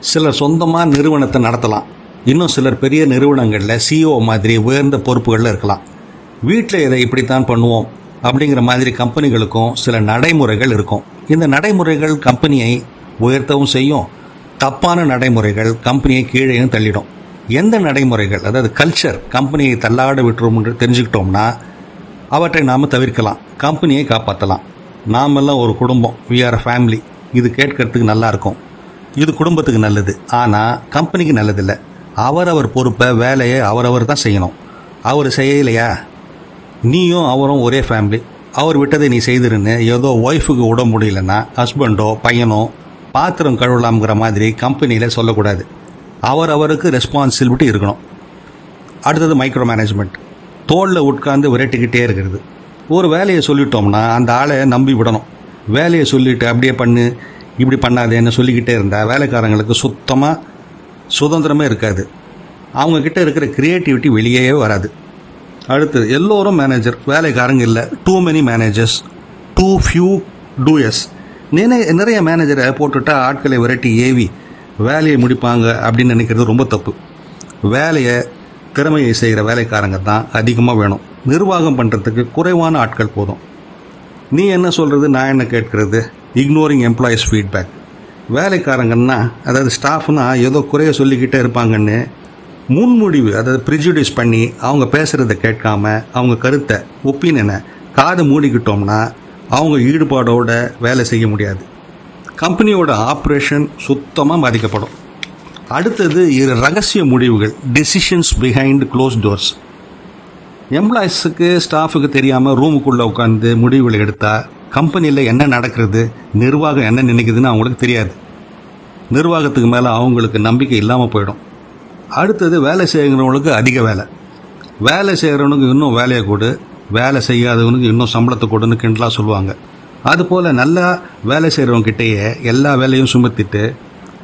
சிலர் சொந்தமாக நிறுவனத்தை நடத்தலாம். இன்னும் சிலர் பெரிய நிறுவனங்களில் சிஇஓ மாதிரி உயர்ந்த பொறுப்புகளில் இருக்கலாம். வீட்டில் இதை இப்படித்தான் பண்ணுவோம் அப்படிங்கிற மாதிரி கம்பெனிகளுக்கும் சில நடைமுறைகள் இருக்கும். இந்த நடைமுறைகள் கம்பெனியை உயர்த்தவும் செய்யும், தப்பான நடைமுறைகள் கம்பெனியை கீழேயும் தள்ளிடும். எந்த நடைமுறைகள், அதாவது கல்ச்சர், கம்பெனியை தள்ளாட விட்டுரும் தெரிஞ்சுக்கிட்டோம்னா அவற்றை நாம் தவிர்க்கலாம், கம்பெனியை காப்பாற்றலாம். நாமெல்லாம் ஒரு குடும்பம், வி ஆர் அ ஃபேமிலி. இது கேட்கறதுக்கு நல்லாயிருக்கும், இது குடும்பத்துக்கு நல்லது. ஆனால் கம்பெனிக்கு நல்லதில்லை. அவரவர் பொறுப்பை, வேலையை அவரவர் தான் செய்யணும். அவர் செய்யலையா, நீயும் அவரும் ஒரே ஃபேமிலி, அவர் விட்டதை நீ செய்திருன்னு ஏதோ ஒய்ஃபுக்கு விட முடியலன்னா ஹஸ்பண்டோ பையனோ பாத்திரம் கழுவலாம்ங்கிற மாதிரி கம்பெனியில் சொல்லக்கூடாது. அவருக்கு ரெஸ்பான்சிபிலிட்டி இருக்கணும். அடுத்தது மைக்ரோ மேனேஜ்மெண்ட். தோளில் உட்கார்ந்து விரட்டிக்கிட்டே இருக்கிறது. ஒரு வேலையை சொல்லிட்டோம்னா அந்த ஆளை நம்பி விடணும். வேலையை சொல்லிவிட்டு அப்படியே பண்ணு, இப்படி பண்ணாதேன்னு சொல்லிக்கிட்டே இருந்தால் வேலைக்காரங்களுக்கு சுத்தமாக சுதந்திரமே இருக்காது. அவங்கக்கிட்ட இருக்கிற க்ரியேட்டிவிட்டி வெளியே வராது. அடுத்து எல்லோரும் மேனேஜர், வேலைக்காரங்க இல்லை. Too many managers, too few doers. நிறைய மேனேஜரை போட்டுட்டா ஆட்களை விரட்டி ஏவி வேலையை முடிப்பாங்க அப்படின்னு நினைக்கிறது ரொம்ப தப்பு. வேலையை திறமையை செய்கிற வேலைக்காரங்க தான் அதிகமாக வேணும். நிர்வாகம் பண்ணுறதுக்கு குறைவான ஆட்கள் போதும். நீ என்ன சொல்கிறது, நான் என்ன கேட்கறது, இக்னோரிங் எம்ப்ளாயீஸ் ஃபீட்பேக். வேலைக்காரங்கன்னா, அதாவது ஸ்டாஃப்னா ஏதோ குறைய சொல்லிக்கிட்டே இருப்பாங்கன்னு முன்முடிவு, அதாவது ப்ரிஜுடியூஸ் பண்ணி அவங்க பேசுகிறத கேட்காம அவங்க கருத்தை, ஒப்பீனியனை காதை மூடிக்கிட்டோம்னா அவங்க ஈடுபாடோட வேலை செய்ய முடியாது. கம்பெனியோட ஆப்ரேஷன் சுத்தமாக பாதிக்கப்படும். அடுத்தது ரகசிய முடிவுகள், டெசிஷன்ஸ் பிஹைண்ட் க்ளோஸ் டோர்ஸ். எம்ப்ளாயிஸுக்கு, ஸ்டாஃபுக்கு தெரியாமல் ரூமுக்குள்ளே உட்காந்து முடிவுகளை எடுத்தால் கம்பெனியில் என்ன நடக்கிறது, நிர்வாகம் என்ன நினைக்குதுன்னு அவங்களுக்கு தெரியாது. நிர்வாகத்துக்கு மேலே அவங்களுக்கு நம்பிக்கை இல்லாமல் போயிடும். அடுத்தது வேலை செய்கிறவங்களுக்கு அதிக வேலை. வேலை செய்கிறவனுக்கு இன்னும் வேலையை கொடு, வேலை செய்யாதவனுக்கு இன்னும் சம்பளத்தை கொடுன்னு கிண்டலாக சொல்லுவாங்க. அதுபோல் நல்லா வேலை செய்கிறவங்ககிட்டயே எல்லா வேலையும் சுமத்திட்டு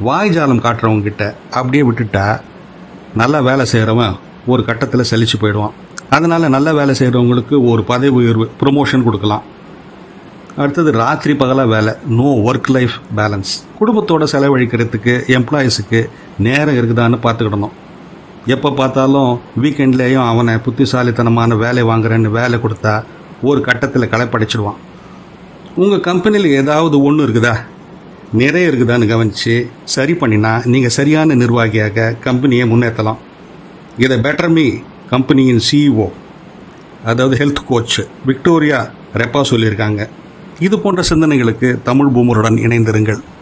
வாய்ஜாலம் காட்டுறவங்ககிட்ட அப்படியே விட்டுட்டா நல்லா வேலை செய்கிறவன் ஒரு கட்டத்தில் சலிச்சு போயிடுவான். அதனால் நல்லா வேலை செய்கிறவங்களுக்கு ஒரு பதவி உயர்வு, ப்ரொமோஷன் கொடுக்கலாம். அடுத்தது ராத்திரி பகலாக வேலை, நோ ஒர்க் லைஃப் பேலன்ஸ். குடும்பத்தோடு செலவழிக்கிறதுக்கு எம்ப்ளாயீஸுக்கு நேரம் இருக்குதான்னு பார்த்துக்கிடணும். எப்போ பார்த்தாலும் வீக்கெண்ட்லேயும் அவனை புத்திசாலித்தனமான வேலை வாங்குறேன்னு வேலை கொடுத்தா ஒரு கட்டத்தில் களைப்படைச்சிடுவான். உங்கள் கம்பெனியில் ஏதாவது ஒன்று இருக்குதா, நிறைய இருக்குதான்னு கவனித்து சரி பண்ணினா நீங்கள் சரியான நிர்வாகியாக கம்பெனியை முன்னேற்றலாம். இதை பெட்டர் மீ கம்பெனியின் சிஇஓ, அதாவது ஹெல்த் கோச் விக்டோரியா ரெப்பா சொல்லியிருக்காங்க. இது போன்ற சிந்தனைகளுக்கு தமிழ் பூமருடன் இணைந்திருங்கள்.